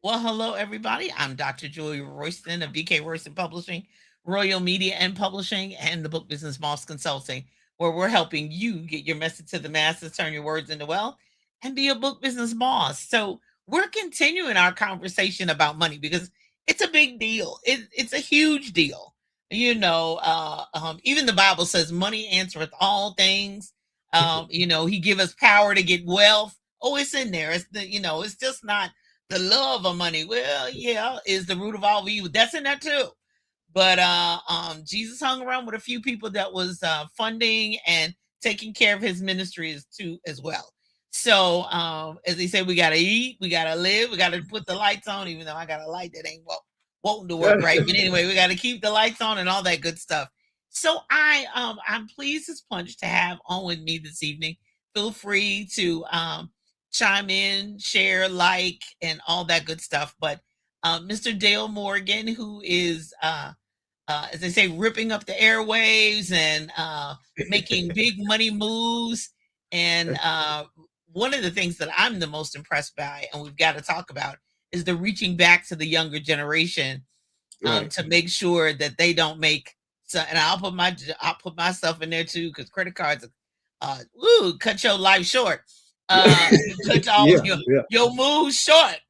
Well, hello, everybody. I'm Dr. Julie Royston of BK Royston Publishing, Royal Media and Publishing, and the Book Business Moss Consulting, where we're helping you get your message to the masses, turn your words into wealth, and be a book business boss. So, we're continuing our conversation about money because it's a big deal. It's a huge deal. Even the Bible says money answereth all things. He give us power to get wealth. Oh, it's in there. It's just not the love of money. Well, yeah, is the root of all evil. That's in there too. But Jesus hung around with a few people that was funding and taking care of his ministries too as well. So as they say, we gotta eat, we gotta live, we gotta put the lights on, even though I got a light that ain't won't to work right. But anyway, we gotta keep the lights on and all that good stuff. So I'm pleased as punch to have on with me this evening. Feel free to chime in, share, like, and all that good stuff. But Mr. Dale Morgan, who is, as they say, ripping up the airwaves and making big money moves. And one of the things that I'm the most impressed by, and we've got to talk about, is the reaching back to the younger generation to make sure that they don't make. So, and I'll put myself in there too, because credit cards, cut your life short. Cut all your moves short.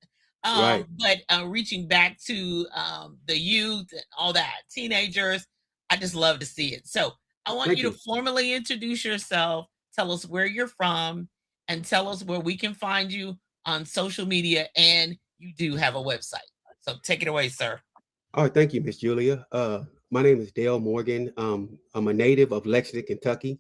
But reaching back to the youth and all that, teenagers, I just love to see it. So I want Thank you to you. formally introduce yourself, tell us where you're from, and tell us where we can find you on social media. And you do have a website. So take it away, sir. All right, thank you, Miss Julia. My name is Dale Morgan. I'm a native of Lexington, Kentucky.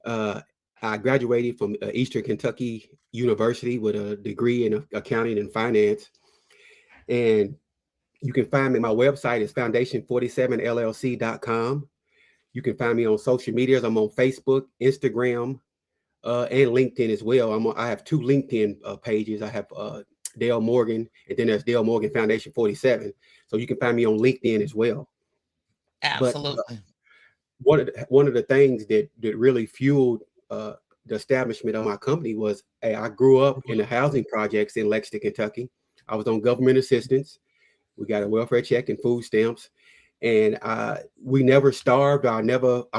Uh, I graduated from Eastern Kentucky University with a degree in accounting and finance. And you can find me. My website is foundation47llc.com. You can find me on social medias. I'm on Facebook, Instagram, and LinkedIn as well. I have two LinkedIn pages. I have Dale Morgan, and then there's Dale Morgan Foundation 47. So you can find me on LinkedIn as well. But Absolutely. one of the things that really fueled the establishment of my company was, hey, I grew up in the housing projects in Lexington, Kentucky. I was on government assistance. We got a welfare check and food stamps, and we never starved. I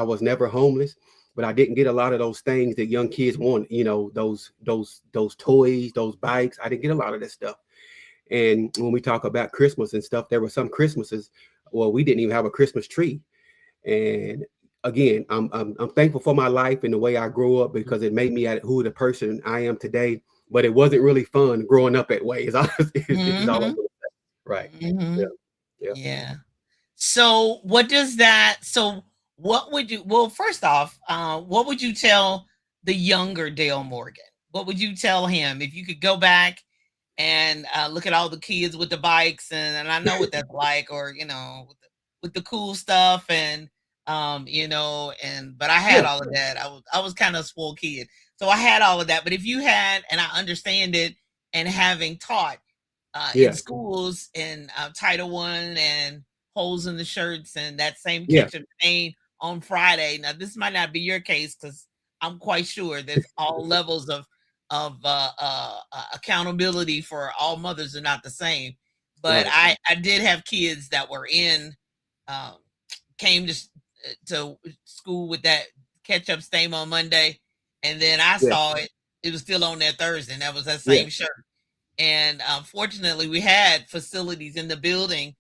was never homeless, but I didn't get a lot of those things that young kids want. Those toys, those bikes. I didn't get a lot of that stuff. And when we talk about Christmas and stuff, there were some Christmases, well, we didn't even have a Christmas tree. And again, I'm thankful for my life and the way I grew up, because it made me who the person I am today. But it wasn't really fun growing up that way. Is all, is all I'm Hmm. gonna say. Right. Hmm. Yeah. Yeah. Yeah. So what does that so what would you well first off, what would you tell the younger Dale Morgan? What would you tell him if you could go back and look at all the kids with the bikes and I know what that's like, or with the cool stuff and and but I had Yeah. all of that. I was kind of a spoiled kid. So I had all of that. But if you had, and I understand it, and having taught in Yeah. schools in Title One and holes in the shirts and that same Yeah. ketchup stain on Friday. Now this might not be your case because I'm quite sure there's all levels of accountability for all mothers are not the same. But Right. I did have kids that were um, came to school with that ketchup stain on Monday, and then I Yeah. saw it. It was still on there Thursday, and that was that Yeah. same shirt. And fortunately, we had facilities in the building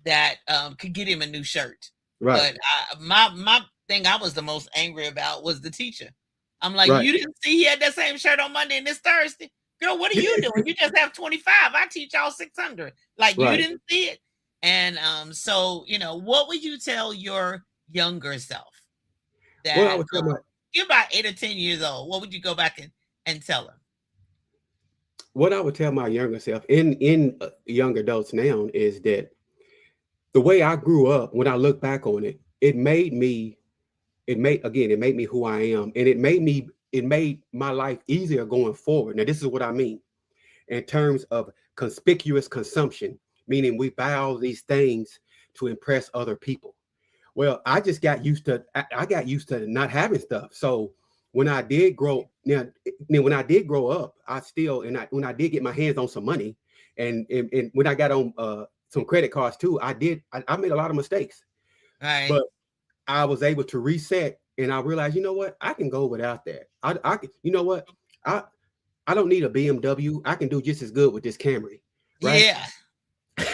that could get him a new shirt. Right. But my thing I was the most angry about was the teacher. I'm like, Right. you didn't see he had that same shirt on Monday and this Thursday, girl. What are you doing? You just have 25. I teach y'all 600. Like you Right. didn't see it. And so what would you tell your younger self What I that would tell my you're about 8 or 10 years old? What would you go back and tell her? what I would tell my younger self in young adults now is that the way I grew up, when I look back on it, it made me who I am, and it made my life easier going forward. Now, this is what I mean in terms of conspicuous consumption, meaning we buy all these things to impress other people. Well, I just got used to I got used to not having stuff. So when I did grow up, I still, when I did get my hands on some money, And when I got on some credit cards too, I made a lot of mistakes, Right. but I was able to reset, and I realized, you know what, I can go without that. I can, you know what, I I don't need a BMW. I can do just as good with this Camry, right? Yeah.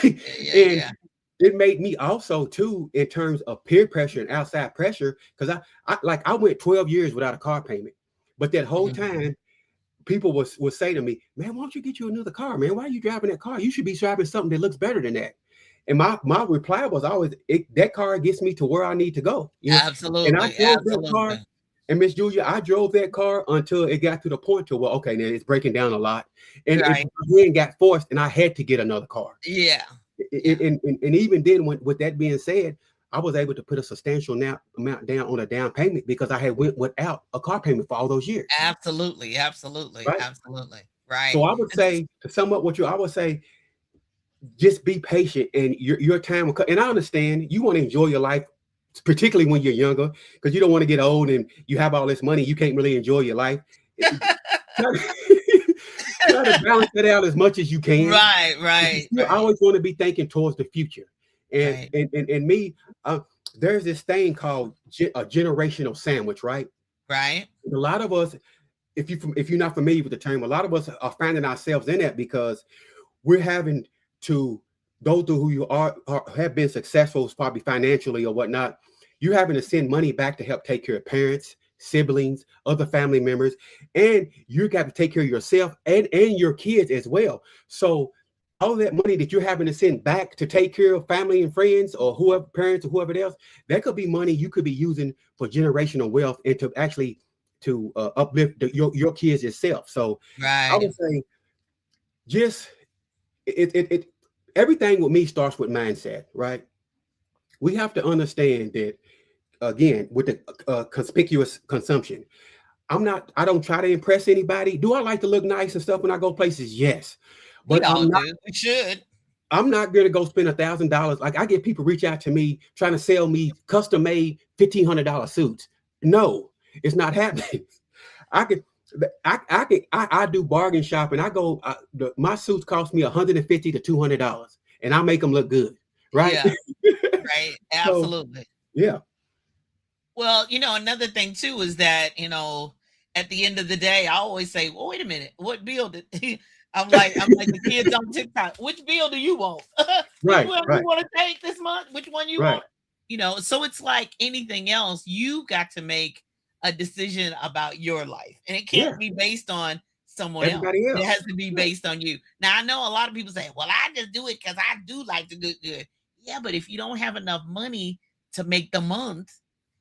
Yeah. And Yeah. it made me also too in terms of peer pressure and outside pressure, because I went 12 years without a car payment, but that whole Mhm. time people would say to me, man, why don't you get you another car, man? Why are you driving that car? You should be driving something that looks better than that. And my reply was always, that car gets me to where I need to go, And I Absolutely. drove that car, Absolutely. and Miss Julia, I drove that car until it got to the point to, well, okay, now it's breaking down a lot, and it Right. then got forced, and I had to get another car. Yeah. Yeah. And even then, with that being said, I was able to put a substantial amount down on a down payment because I had went without a car payment for all those years, Absolutely. Absolutely. right? Absolutely. Right. So I would And say, to sum up what I would say, just be patient, and your time will come. And I understand you want to enjoy your life, particularly when you're younger, because you don't want to get old and you have all this money, you can't really enjoy your life. Try to balance it out as much as you can. right. But you Right. still Right. always want to be thinking towards the future. And Right. and me, there's this thing called a generational sandwich, right? Right. A lot of us, if you're not familiar with the term, a lot of us are finding ourselves in that because we're having to go through who you are have been successful, probably financially or whatnot. You're having to send money back to help take care of parents, siblings, other family members, and you got to take care of yourself and your kids as well. So all that money that you're having to send back to take care of family and friends or whoever, parents or whoever else, that could be money you could be using for generational wealth and to actually to uplift your kids itself. So I Right. would say just it everything with me starts with mindset, right? We have to understand that, again, with the conspicuous consumption. I don't try to impress anybody. Do I like to look nice and stuff when I go places? Yes. We But all do. We should. I'm not going to go spend $1,000. Like, I get people reach out to me trying to sell me custom made $1,500 suits. No, it's not happening. I could, I do bargain shopping. I go, my suits cost me $150 to $200, and I make them look good, right? Yeah. Right. So Absolutely. yeah, Well, another thing too is that, at the end of the day, I always say, well, wait a minute, what bill did I'm like the kids on TikTok, which bill do you want? Which right, one do you right, want to take this month? Which one you right. want? So it's like anything else, you got to make a decision about your life. And it can't Yeah, be based on someone else. everybody It else. has to be Right. based on you. Now I know a lot of people say, well, I just do it because I do like to do good. Yeah, but if you don't have enough money to make the month,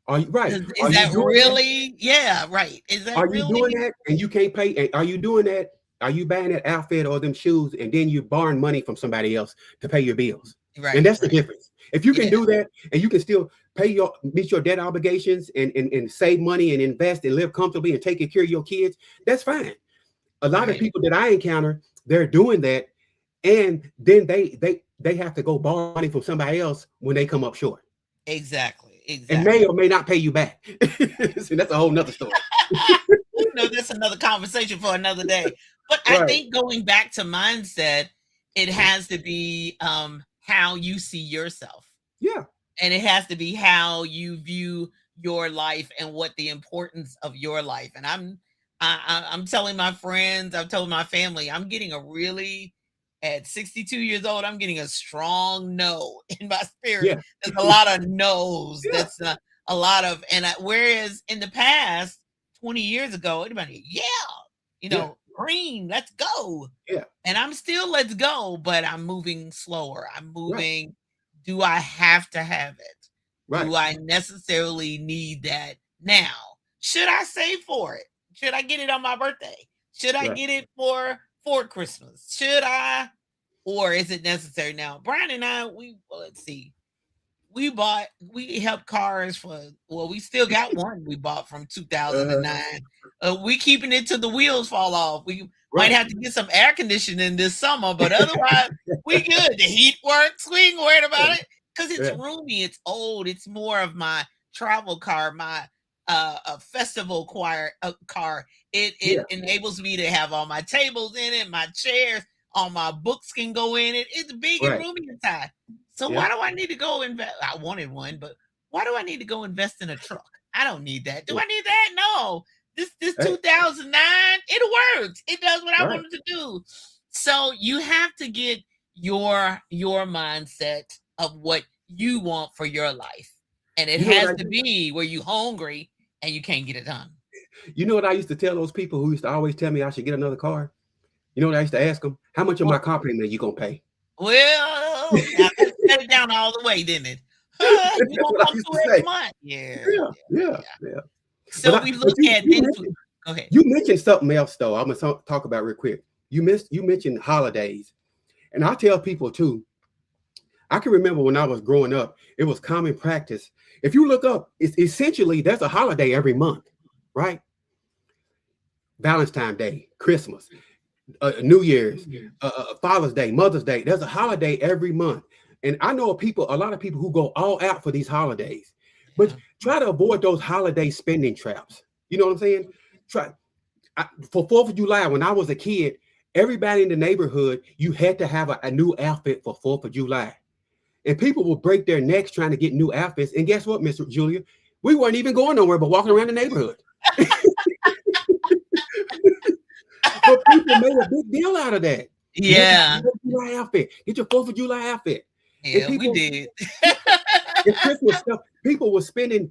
Are you right? is Are you that doing that? really yeah, right. Is that Are you doing really that? And you can't pay? And are you doing that? Are you buying that outfit or them shoes, and then you borrowing money from somebody else to pay your bills? And right, that's the right. difference. If you can Yeah, do that, and you can still meet your debt obligations, and save money and invest and live comfortably and taking care of your kids, that's fine. A lot of right. people that I encounter, they're doing that, and then they have to go borrow money from somebody else when they come up short, Exactly, and may exactly. or may not pay you back. See, that's a whole nother story. That's another conversation for another day. But I Right. think going back to mindset, it has to be how you see yourself. Yeah. And it has to be how you view your life and what the importance of your life. And I'm telling my friends, I've told my family, I'm getting a really at 62 years old, I'm getting a strong no in my spirit. Yeah. There's a lot of no's. Yeah. That's a lot of, whereas in the past, 20 years ago, anybody, yeah, Yeah. green, let's go. Yeah. And I'm still let's go, but I'm moving slower. I'm Right. moving. Do I have to have it? Right. Do I necessarily need that now? Should I save for it? Should I get it on my birthday? Should I Right. get it for Christmas? Should I, or is it necessary now? Brian and I, let's see. We helped cars we still got one we bought from Uh, 2009. We keeping it till the wheels fall off. We might right. have to get some air conditioning this summer, but otherwise we good. The heat works. We ain't worried about it because it's Yeah. roomy. It's old. It's more of my travel car, my a festival car. It Yeah. enables me to have all my tables in it, my chairs, All my books can go in it. It's big and Right. roomy inside. So Yeah. why do I need to go invest? I wanted one, but why do I need to go invest in a truck? I don't need that. Do I need that? No. This Hey, 2009, it works. It does what I right. wanted to do. So you have to get your mindset of what you want for your life. And it You know what has I to be where you hungry and you can't get it done. you know what I used to tell those people who used to always tell me I should get another car? You know what I used to ask them? How much of my Well, car payment are you gonna pay? now that cut it down all the way, didn't it? You That's gonna what I come used through to every say. month. Yeah, Yeah, yeah, yeah. yeah. So we But look at this. Go ahead. you mentioned something else though. I'm gonna talk about real quick. You mentioned holidays, and I tell people too. I can remember when I was growing up, it was common practice. If you look up, it's essentially there's a holiday every month, right? Valentine's Day, Christmas, New Year's, Father's Day, Mother's Day. There's a holiday every month, and I know a lot of people who go all out for these holidays, but Yeah. try to avoid those holiday spending traps. You know what I'm saying? For 4th of July, when I was a kid, everybody in the neighborhood, you had to have a new outfit for 4th of July. And people will break their necks trying to get new outfits. And guess what, Mr. Julia? We weren't even going nowhere but walking around the neighborhood. But people made a big deal out of that. Yeah, Get your 4th of July outfit. Get your 4th of July outfit. And yeah, we people, did. and Christmas stuff, people were spending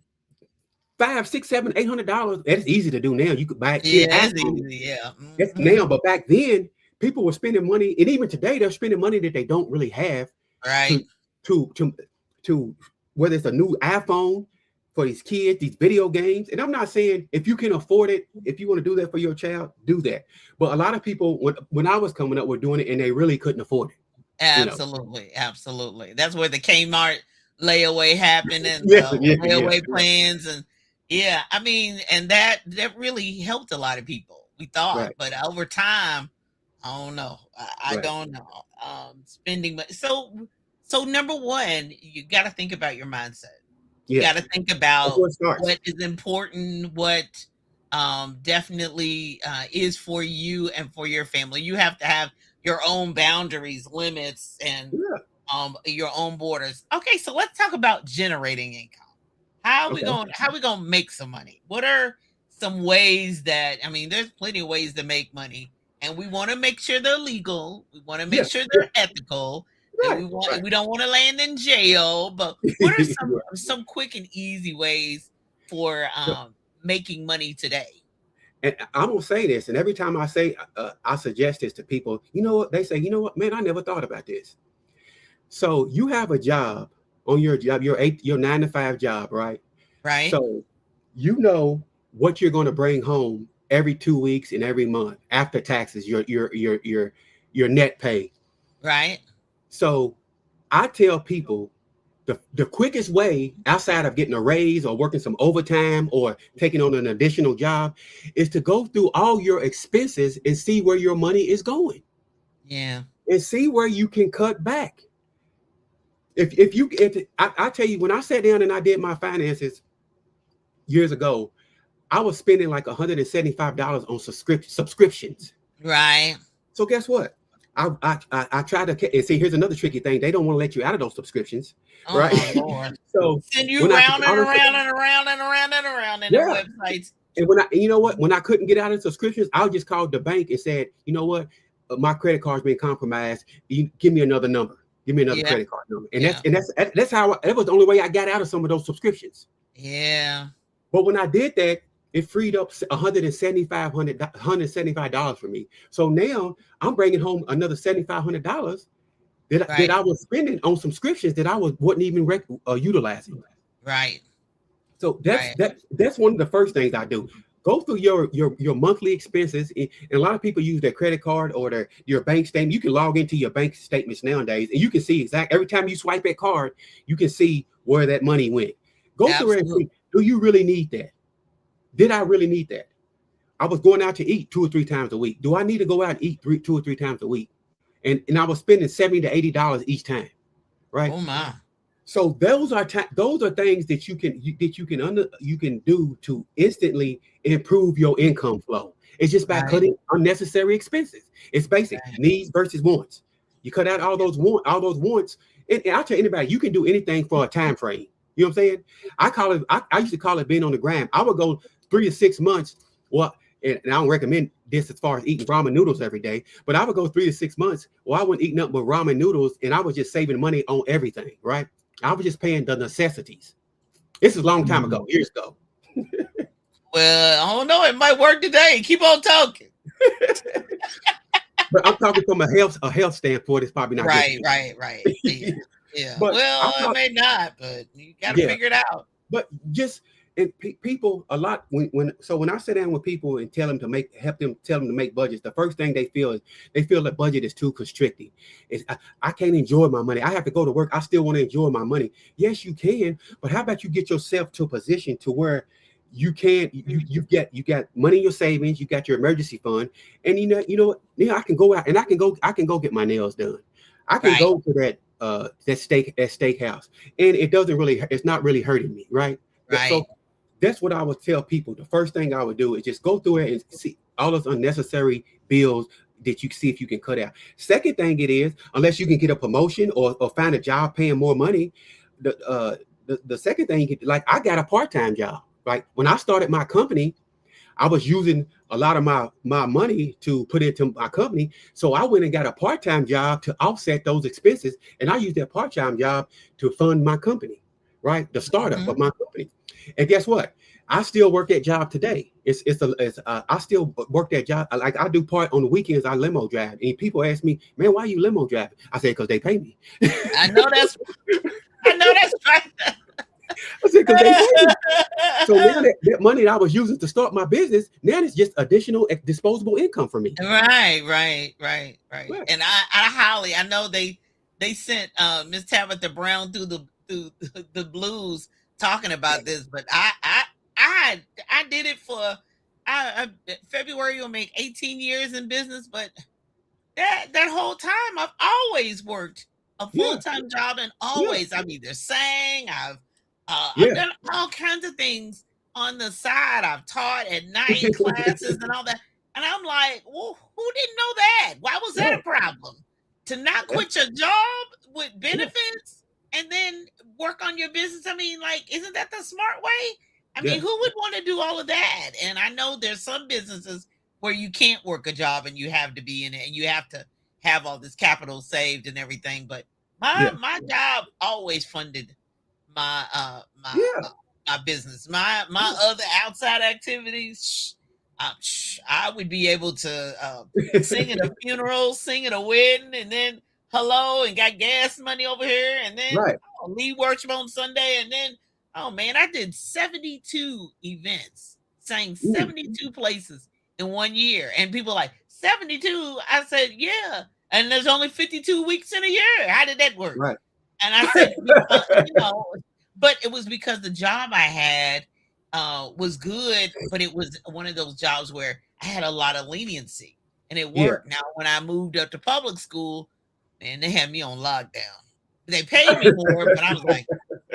$500, $600, $700, $800. That's easy to do now. You could buy Yeah, 10 it's iPhones. easy. Yeah. That's now, but back then, people were spending money, and even today, they're spending money that they don't really have Right. to whether it's a new iPhone for these kids, these video games. And I'm not saying if you can afford it, if you want to do that for your child, do that. But a lot of people, when I was coming up, were doing it, and they really couldn't afford it. Absolutely. Absolutely. That's where the Kmart layaway happened and Yeah, the yeah, layaway plans. And yeah, I mean, and that really helped a lot of people, we thought. right, But over time, I don't know. I right, don't know. Spending money. So number one, you got to think about your mindset. You got yes. to think That's about where it starts. what is important, what definitely is for you and for your family. You have to have your own boundaries, limits, and Yeah. your own borders. Okay, so let's talk about generating income. How are we Okay. going? How are we going to make some money? What are some ways that, I mean, there's plenty of ways to make money, and we want to make sure they're legal. We want to Yeah. make sure Yeah. they're ethical. That Right. Right. we don't want to land in jail. But what are Yeah. some quick and easy ways for So, making money today? and I'm gonna say this, and every time I say I suggest this to people, you know what they say? You know what, man? I never thought about this. So you have a job on your job, your 9 to 5 job, right? Right? So you know what you're going to bring home every 2 weeks and every month after taxes, your net pay. Right? So I tell people the quickest way outside of getting a raise or working some overtime or taking on an additional job is to go through all your expenses and see where your money is going Yeah. and see where you can cut back. I tell you, when I sat down and I did my finances years ago, I was spending like $175 on subscriptions. Right. So guess what? I try to, and see, here's another tricky thing. They don't want to let you out of those subscriptions, Oh right? my Lord. So Send you when round and honestly, around and around and around and around in yeah. the websites. And you know what? When I couldn't get out of subscriptions, I just called the bank and said, you know what? My credit card's been compromised. Give me another number. Give me another Yeah. credit card number. And Yeah. that's how that was the only way I got out of some of those subscriptions. Yeah. But when I did that, it freed up $175 for me. So now I'm bringing home another $7,500 that Right. I was spending on subscriptions that I wasn't even utilizing. Right. So Right. that's one of the first things I do. Go through your monthly expenses, and a lot of people use their credit card or your bank statement. You can log into your bank statements nowadays, and you can see every time you swipe that card, you can see where that money went. Go through it and see, do you really need that? Did I really need that? I was going out to eat 2 or 3 times a week. Do I need to go out and eat 2 or 3 times a week? And I was spending $70 to $80 each time, right? Oh my. So those are things that you can do to instantly improve your income flow. It's just by Right. cutting unnecessary expenses. It's basic Right. needs versus wants. You cut out all those wants, and I'll tell anybody you can do anything for a time frame. You know what I'm saying? I used to call it being on the gram. I would go 3 to 6 months. Well, and I don't recommend this as far as eating ramen noodles every day, but I would go 3 to 6 months. Well, I wasn't eating up but ramen noodles, and I was just saving money on everything, right? I was just paying the necessities. This is a long time ago, years ago. Well, I don't know. It might work today. Keep on talking. But I'm talking from a health standpoint. It's probably not Right, good. right. Yeah. Yeah. But Well, it may not, but you got to yeah, figure it out. but just and people a lot when I sit down with people and tell them to tell them to make budgets, the first thing they feel the budget is too constricting. I can't enjoy my money. I have to go to work. I still want to enjoy my money. Yes, you can, but how about you get yourself to a position to where you can you got money in your savings, you got your emergency fund, and you know what? Yeah, I can go out and I can go get my nails done. I can Right. go to that steakhouse, and it's not really hurting me, right? Right. So that's what I would tell people. The first thing I would do is just go through it and see all those unnecessary bills that you see if you can cut out. Second thing it is, unless you can get a promotion or find a job paying more money, the second thing you can, like I got a part-time job. Like when I started my company, I was using a lot of my money to put into my company. So I went and got a part-time job to offset those expenses. And I used that part-time job to fund my company, right? The startup of my company. And guess what? I still work that job today. I still work that job. Like I do part on the weekends. I limo drive, and people ask me, "Man, why are you limo driving?" I say, "Because they pay me." I know that's right. I said, "Because they pay me." So now that money that I was using to start my business, now it's just additional disposable income for me. Right. Right. And I know they sent Miss Tabitha Brown through the blues talking about this, but I did it for February will make 18 years in business, but that whole time I've always worked a full-time job, and always I've either sang, I've done all kinds of things on the side. I've taught at night classes and all that. And I'm like, well, who didn't know that? Why was that a problem? To not quit your job with benefits and then work on your business? I mean, like, isn't that the smart way? I mean, who would want to do all of that? And I know there's some businesses where you can't work a job and you have to be in it and you have to have all this capital saved and everything. But my job always funded my my business, my other outside activities. I would be able to sing at a funeral, sing at a wedding, and then hello, and got gas money over here, and then lead worship on Sunday, and then oh man, I did 72 events, sang 72 places in 1 year, and people like 72. I said, yeah, and there's only 52 weeks in a year. How did that work? Right. And I said, but it was because the job I had was good, but it was one of those jobs where I had a lot of leniency, and it worked. Now, when I moved up to public school, man, they had me on lockdown. They paid me more, but I was like,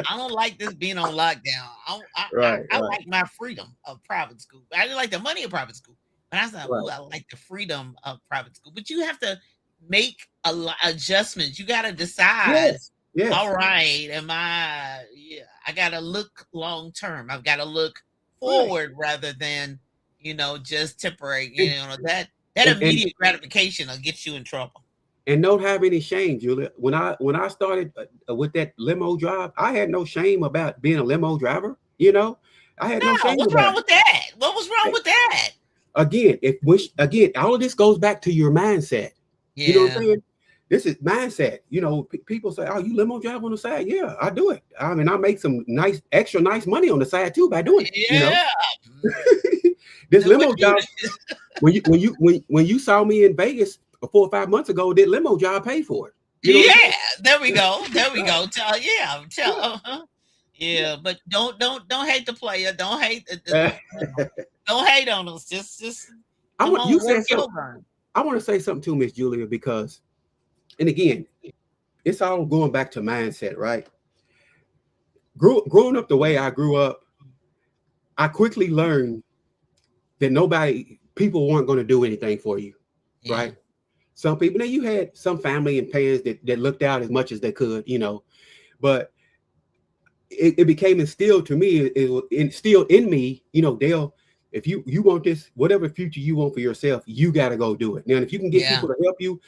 I don't like this being on lockdown. I like my freedom of private school. I didn't like the money of private school, but I was like, I like the freedom of private school. But you have to make adjustments. You got to decide. Yes. All right. I got to look long term. I've got to look forward rather than, just temporary. That immediate gratification will get you in trouble. And don't have any shame, Julia. When I started with that limo drive, I had no shame about being a limo driver. I had no shame. What's wrong with that? What was wrong with that? Again, all of this goes back to your mindset. Yeah. You know what I'm saying? This is mindset. People say, "Oh, you limo drive on the side?" Yeah, I do it. I mean, I make some extra nice money on the side too by doing it. Yeah. This limo job. when you saw me in Vegas 4 or 5 months ago, that limo job paid for it. There we go. Yeah, but don't hate the player. Don't hate. Don't hate on us. Just. I want to say something to Miss Julia because, and again, it's all going back to mindset, right? growing up the way I grew up, I quickly learned that people weren't going to do anything for you, right? Some people, now you had some family and parents that looked out as much as they could, but it became instilled to me, it was instilled in me, Dale, if you want this, whatever future you want for yourself, you got to go do it. Now, if you can get people to help you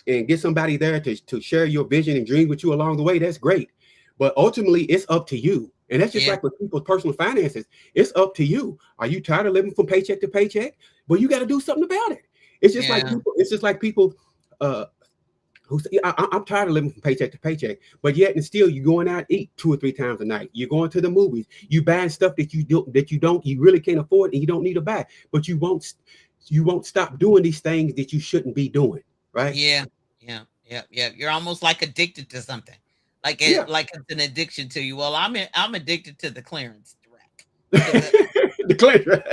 and get somebody there to share your vision and dream with you along the way, that's great. But ultimately, it's up to you. And that's just like with people's personal finances. It's up to you. Are you tired of living from paycheck to paycheck? Well, you got to do something about it. It's just like people who say, I'm tired of living from paycheck to paycheck, but yet and still you're going out to eat 2 or 3 times a night. You're going to the movies. You buying stuff that you really can't afford and you don't need to buy, but you won't stop doing these things that you shouldn't be doing. Right? Yeah. You're almost like addicted to something. Like like it's an addiction to you. Well, I'm addicted to the clearance rack. The clearance rack.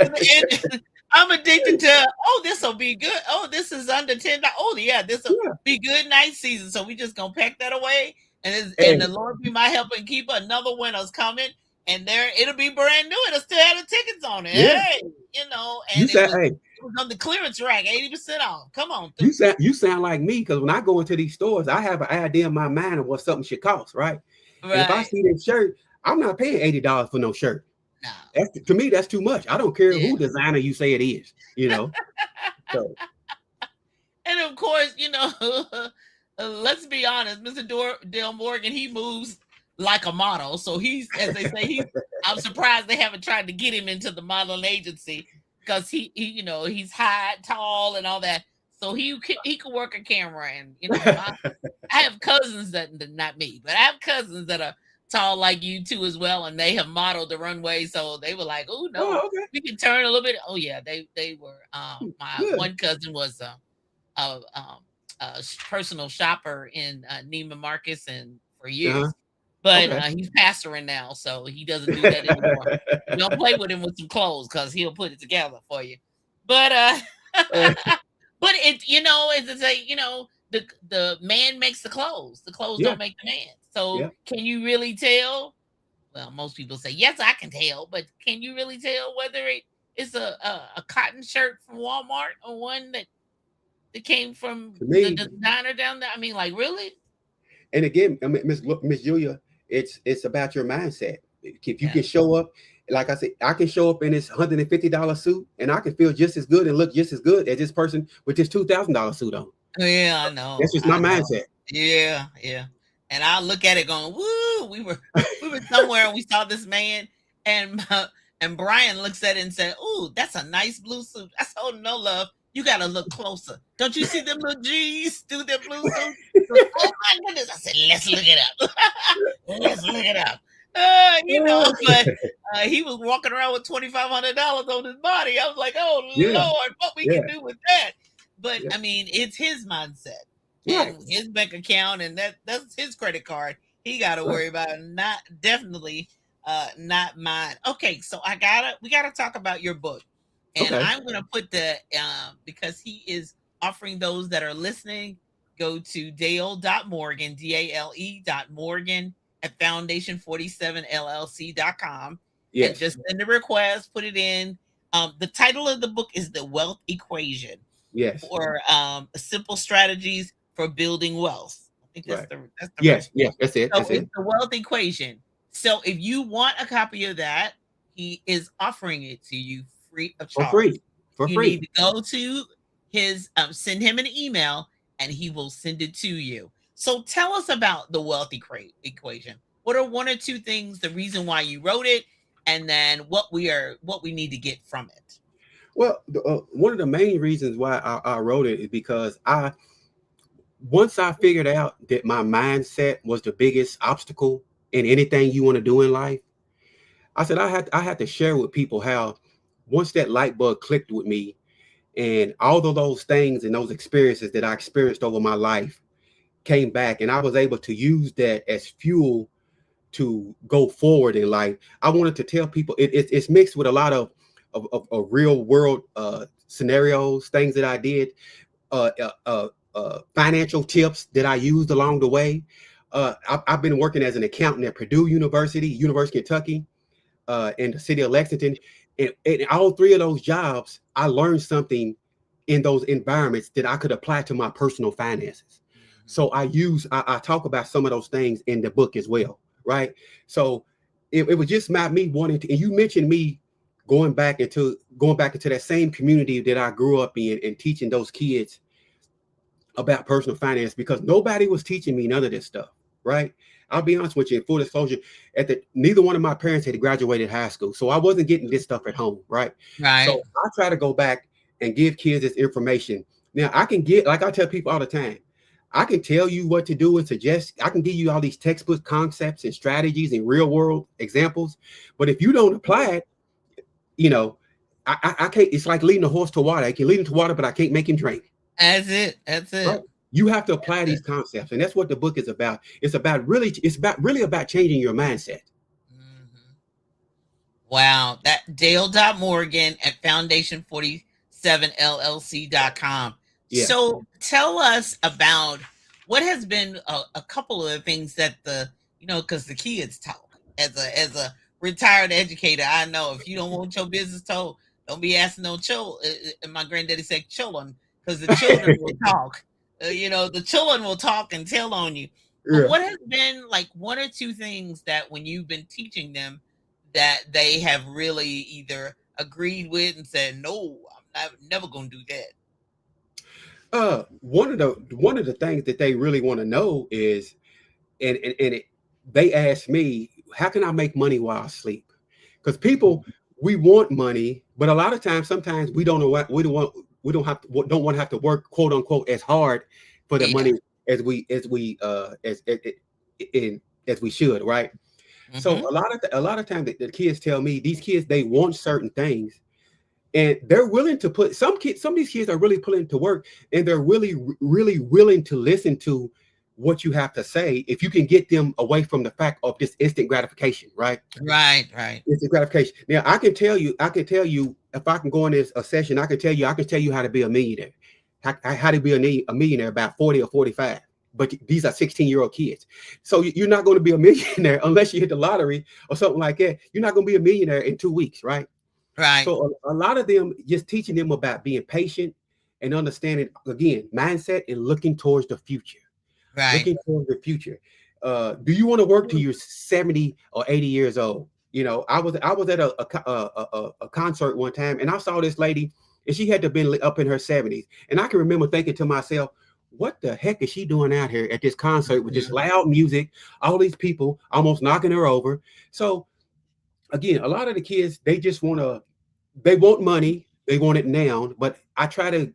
I'm addicted to, this will be good. Oh, this is under $10. Oh, yeah, this will be good night season. So we just gonna pack that away, and the Lord be my help and keep another winter's coming, and it'll be brand new. It'll still have the tickets on it. Yeah. Hey, and it was on the clearance rack, 80% off. Come on. You sound like me, because when I go into these stores, I have an idea in my mind of what something should cost, right? And if I see that shirt, I'm not paying $80 for no shirt. No. To me, that's too much. I don't care who designer you say it is, So. And of course, let's be honest, Mr. Dale Morgan, he moves like a model. So he's, as they say, I'm surprised they haven't tried to get him into the modeling agency, because he he's high, tall, and all that. So he could work a camera, and I have cousins not me, but I have cousins that are tall like you too as well, and they have modeled the runway, so they were like, "Oh no, we can turn a little bit." Oh yeah, they were. My one cousin was a personal shopper in Neiman Marcus, and for years, but he's pastoring now, so he doesn't do that anymore. You don't play with him with some clothes, because he'll put it together for you. But but it it's like the man makes the clothes. The clothes don't make the man. So can you really tell? Well, most people say, yes, I can tell, but can you really tell whether it's a cotton shirt from Walmart or one that came from the designer down there? I mean, like, really? And again, I mean, Miss Julia, it's about your mindset. If you can show up, like I said, I can show up in this $150 suit, and I can feel just as good and look just as good as this person with this $2,000 suit on. Yeah, I know. That's just my mindset. Yeah. And I look at it going, woo, we were somewhere and we saw this man, and Brian looks at it and said, ooh, that's a nice blue suit. I said, oh, no, love, you got to look closer. Don't you see them little G's through their blue suit? Oh, my goodness. I said, let's look it up. Let's look it up. But he was walking around with $2,500 on his body. I was like, oh, Lord, what we can do with that? But, I mean, it's his mindset. And his bank account, and that's his credit card. He got to worry about it. Not mine. Okay, so we gotta talk about your book, and I'm gonna put because he is offering those that are listening. Go to Dale.Morgan, DALE.Morgan at Foundation47LLC.com. Yes. And just send a request. Put it in. The title of the book is The Wealth Equation. Yes. Or simple strategies for building wealth. I think that's the yes, that's it. So that's it's the wealth equation. So if you want a copy of that, he is offering it to you free of charge. For free. You need to go to his send him an email, and he will send it to you. So tell us about the wealth equation. What are 1 or 2 things, the reason why you wrote it, and then what we need to get from it? Well, one of the main reasons why I wrote it is because once I figured out that my mindset was the biggest obstacle in anything you want to do in life, I said I had to share with people how once that light bulb clicked with me, and all of those things and those experiences that I experienced over my life came back, and I was able to use that as fuel to go forward in life. I wanted to tell people it's mixed with a lot of real world scenarios, things that I did, financial tips that I used along the way, I've been working as an accountant at Purdue University, University of Kentucky, in the city of Lexington. And all three of those jobs, I learned something in those environments that I could apply to my personal finances. So I talk about some of those things in the book as well, right? So it was just not me wanting to, and you mentioned me going back into that same community that I grew up in and teaching those kids about personal finance, because nobody was teaching me none of this stuff, right? I'll be honest with you, in full disclosure, neither one of my parents had graduated high school, so I wasn't getting this stuff at home, right? Right. So I try to go back and give kids this information. Now I can get, like I tell people all the time, I can tell you what to do and suggest. I can give you all these textbook concepts and strategies and real world examples, but if you don't apply it, you know, I can't. It's like leading a horse to water. I can lead him to water, but I can't make him drink. That's it. That's it. Right? You have to apply these concepts, and that's what the book is about. It's really about changing your mindset. Mm-hmm. Wow. That Dale.Morgan at Foundation47LLC.com. Yeah. So tell us about what has been a couple of the things that because the kids talk. As a retired educator, I know if you don't want your business told, don't be asking no children. And my granddaddy said children, because the children will talk. The children will talk and tell on you. But what has been like one or two things that when you've been teaching them that they have really either agreed with and said, no, I'm never going to do that? One of the things that they really want to know is, they ask me, how can I make money while I sleep? Because people, we want money, but a lot of times, sometimes we don't want to have to work, quote unquote, as hard for the money as we should, right? Mm-hmm. So a lot of times the kids tell me, these kids, they want certain things, and they're willing to put some of these kids are really pulling to work, and they're really willing to listen to what you have to say if you can get them away from the fact of this instant gratification, right? Right. Instant gratification. Now I can tell you if I can go in a session, I can tell you how to be a millionaire, how to be a millionaire about 40 or 45. But these are 16-year-old kids. So you're not going to be a millionaire unless you hit the lottery or something like that. You're not going to be a millionaire in 2 weeks, right? Right. So a lot of them, just teaching them about being patient and understanding, again, mindset and looking towards the future. Right. Looking towards the future. Do you want to work till you're 70 or 80 years old? I was at a concert one time, and I saw this lady, and she had to been up in her 70s. And I can remember thinking to myself, what the heck is she doing out here at this concert with this loud music, all these people almost knocking her over? So again, a lot of the kids, they want money, they want it now, but I try to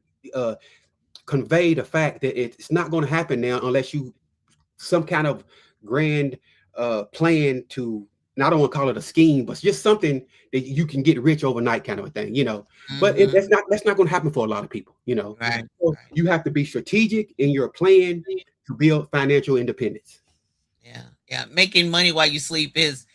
convey the fact that it's not going to happen now unless you some kind of grand plan to, and I don't want to call it a scheme, but just something that you can get rich overnight kind of a thing, Mm-hmm. But that's not going to happen for a lot of people, Right. So you have to be strategic in your plan to build financial independence. Yeah. Making money while you sleep is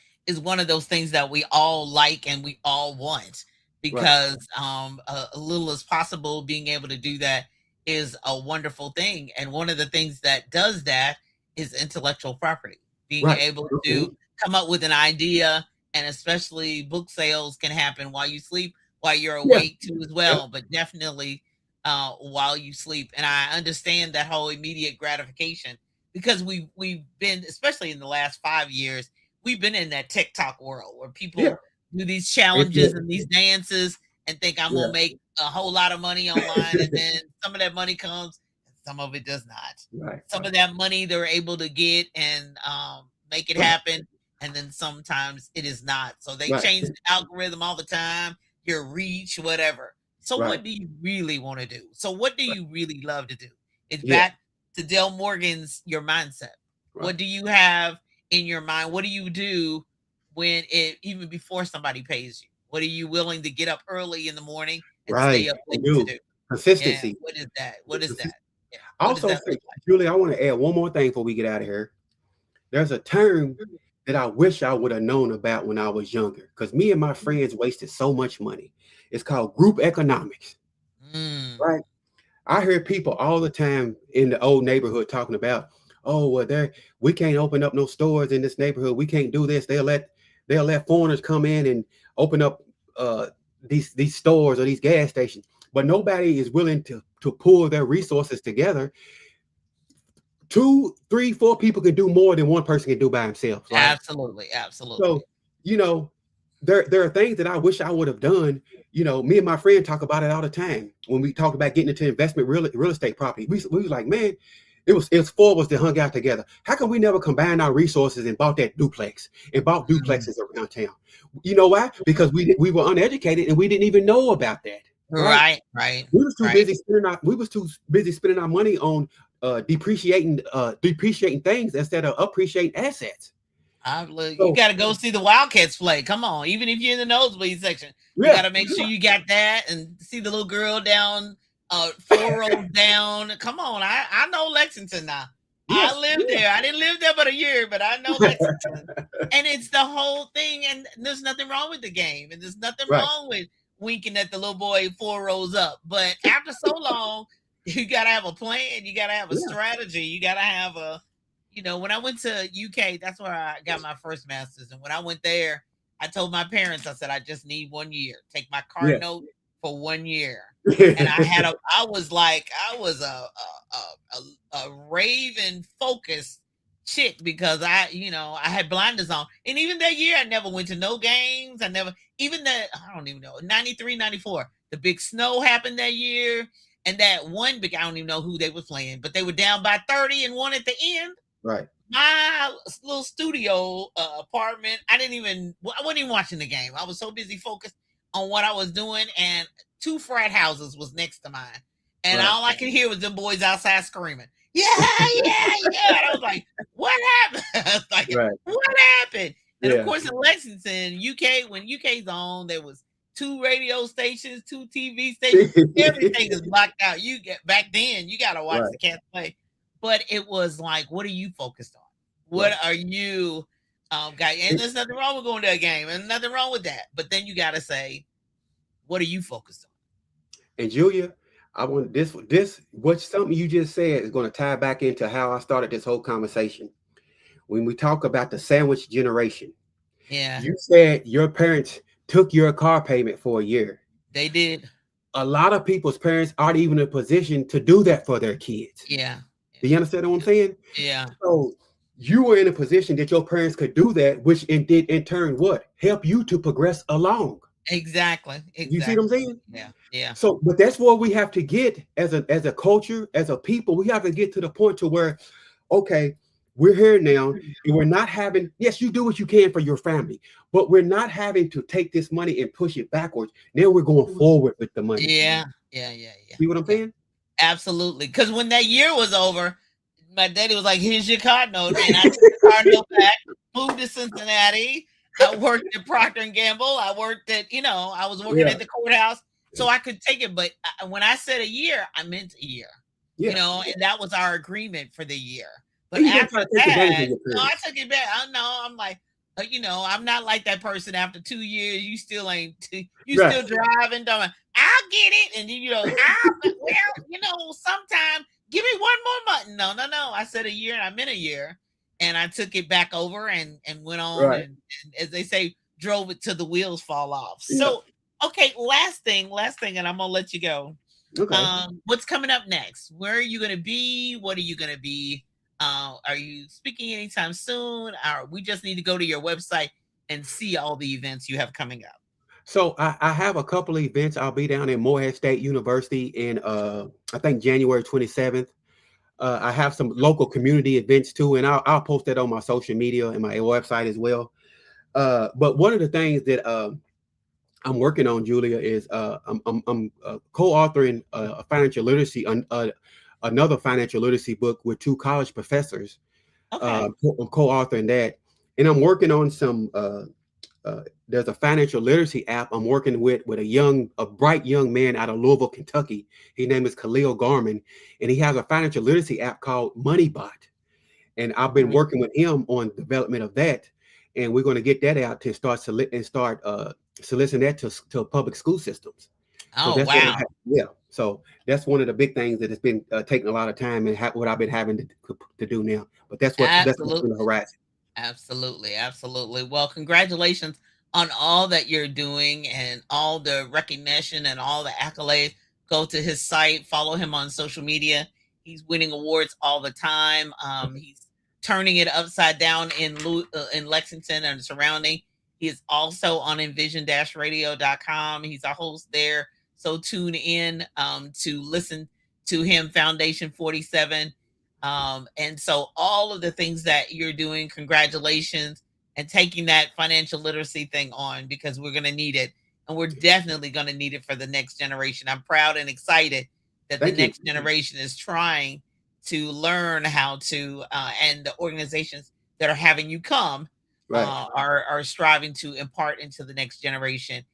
one of those things that we all like and we all want, because a little as possible, being able to do that is a wonderful thing. And one of the things that does that is intellectual property, being able to come up with an idea, and especially book sales can happen while you sleep, while you're awake too as well, but definitely while you sleep. And I understand that whole immediate gratification, because we've been, especially in the last 5 years, we've been in that TikTok world where people do these challenges and these dances and think I'm gonna make a whole lot of money online, and then some of that money comes and some of it does not. Some of that money they're able to get and make it happen, and then sometimes it is not. So they change the algorithm all the time, your reach, whatever. So what do you really want to do? So what do you really love to do? It's back to Dale Morgan's your mindset. What do you have in your mind? What do you do when even before somebody pays you? What are you willing to get up early in the morning and stay up late to do? Consistency. Yeah. What is that? What is that? Yeah. Also, Julie, I want to add one more thing before we get out of here. There's a term that I wish I would have known about when I was younger, because me and my friends wasted so much money. It's called group economics. Right? I hear people all the time in the old neighborhood talking about, oh well, we can't open up no stores in this neighborhood. We can't do this. They'll let foreigners come in and open up these stores or these gas stations. But nobody is willing to pull their resources together. 2, 3, 4 people can do more than one person can do by themselves, right? Absolutely, absolutely. So, there are things that I wish I would have done. Me and my friend talk about it all the time. When we talk about getting into investment real estate property, we was like, man, it was 4 of us that hung out together. How come we never combined our resources and bought that duplex and bought duplexes around town? You know why? Because we were uneducated and we didn't even know about that. Right. We was too busy spending our money on depreciating things instead of appreciating assets. You got to go see the Wildcats play. Come on, even if you're in the nosebleed section, you got to make sure you got that and see the little girl down 4 rows down. Come on, I know Lexington now. Yes, I lived there. I didn't live there but a year, but I know Lexington. And it's the whole thing. And there's nothing wrong with the game, and there's nothing wrong with winking at the little boy 4 rows up. But after so long, you got to have a plan. You got to have a strategy. You got to have a, when I went to UK, that's where I got my first master's. And when I went there, I told my parents, I said, I just need 1 year. Take my car note for 1 year. And I was a raven focused chick because I had blinders on. And even that year, I never went to no games. I don't even know, 93, 94, the big snow happened that year. And that one I don't even know who they were playing, but they were down by 30 and won at the end. Right. My little studio apartment, I wasn't even watching the game. I was so busy focused on what I was doing, and 2 frat houses was next to mine. And all I could hear was them boys outside screaming, yeah. And I was like, what happened? What happened? And of course, in Lexington, UK, when UK's on, there was 2 radio stations, 2 TV stations. Everything is blocked out. Back then, you got to watch the Cats play. But it was like, what are you focused on? What are you, guy? And there's nothing wrong with going to a game, and nothing wrong with that. But then you got to say, what are you focused on? And Julia, I want something you just said is going to tie back into how I started this whole conversation. When we talk about the sandwich generation, you said your parents took your car payment for a year. They did. A lot of people's parents aren't even in a position to do that for their kids. Yeah. Do you understand what I'm saying? Yeah. So you were in a position that your parents could do that, which did in turn what? Help you to progress along. Exactly. You see what I'm saying? Yeah. So, but that's where we have to get as a culture, as a people. We have to get to the point to where, okay, we're here now, and we're not having. Yes, you do what you can for your family, but we're not having to take this money and push it backwards. Now we're going forward with the money. Yeah. See what I'm saying? Absolutely. Because when that year was over, my daddy was like, here's your card note. And I took the card note back, moved to Cincinnati. I worked at Procter & Gamble. I worked at, I was working at the courthouse. So I could take it. But when I said a year, I meant a year. And that was our agreement for the year. But after that, I took it back. I'm like, I'm not like that person after 2 years. You still still driving. I'll get it. And sometime give me 1 more month. No. I said a year and I meant a year. And I took it back over and went on and, as they say, drove it till the wheels fall off. Yeah. So, okay, last thing, and I'm going to let you go. Okay. What's coming up next? Where are you going to be? What are you going to be? Are you speaking anytime soon? Or we just need to go to your website and see all the events you have coming up? So I have a couple of events. I'll be down in Morehead State University in, I think, January 27th. I have some local community events too, and I'll post that on my social media and my website as well. But one of the things that I'm working on, Julia, is I'm co-authoring a financial literacy, another financial literacy book with 2 college professors. Okay. I'm co-authoring that, and I'm working on some. There's a financial literacy app I'm working with a bright young man out of Louisville, Kentucky. His name is Khalil Garman, and he has a financial literacy app called MoneyBot. And I've been working with him on development of that, and we're going to get that out to start soliciting that to public school systems. Oh, so wow! So that's one of the big things that has been taking a lot of time, and what I've been having to do now. But that's what's on the Absolutely. horizon. Absolutely. Absolutely. Well, congratulations on all that you're doing and all the recognition and all the accolades. Go to his site, follow him on social media. He's winning awards all the time. He's turning it upside down in Lexington and surrounding. He is also on envision-radio.com. He's a host there. So tune in to listen to him, Foundation 47. And so all of the things that you're doing, congratulations, and taking that financial literacy thing on, because we're going to need it. And we're definitely going to need it for the next generation. I'm proud and excited that the Thank you. next generation is trying to learn how to, and the organizations that are having you come Right. are striving to impart into the next generation.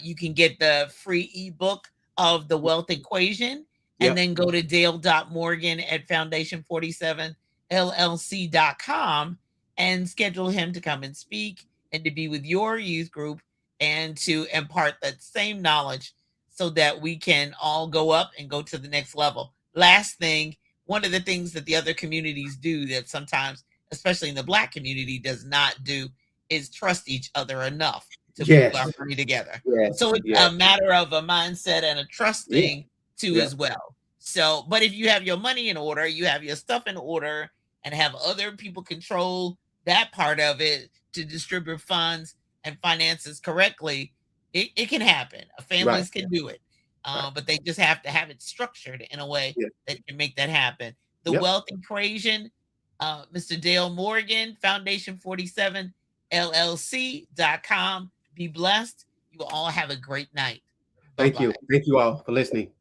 You can get the free ebook of the wealth equation, and Yep. then go to Dale.Morgan at Foundation47LLC.com and schedule him to come and speak and to be with your youth group and to impart that same knowledge so that we can all go up and go to the next level. Last thing, one of the things that the other communities do that sometimes, especially in the Black community, does not do is trust each other enough to move Yes. our money together. Yes. So it's Yes. a matter of a mindset and a trusting too Yeah. as well. So, but if you have your money in order, you have your stuff in order, and have other people control that part of it to distribute funds and finances correctly, it can happen. Right. Families can do it. Right. But they just have to have it structured in a way Yeah. that can make that happen. The Yep. wealth equation, Mr. Dale Morgan, Foundation 47 LLC.com. Be blessed. You all have a great night. Thank you. Bye-bye. Thank you all for listening.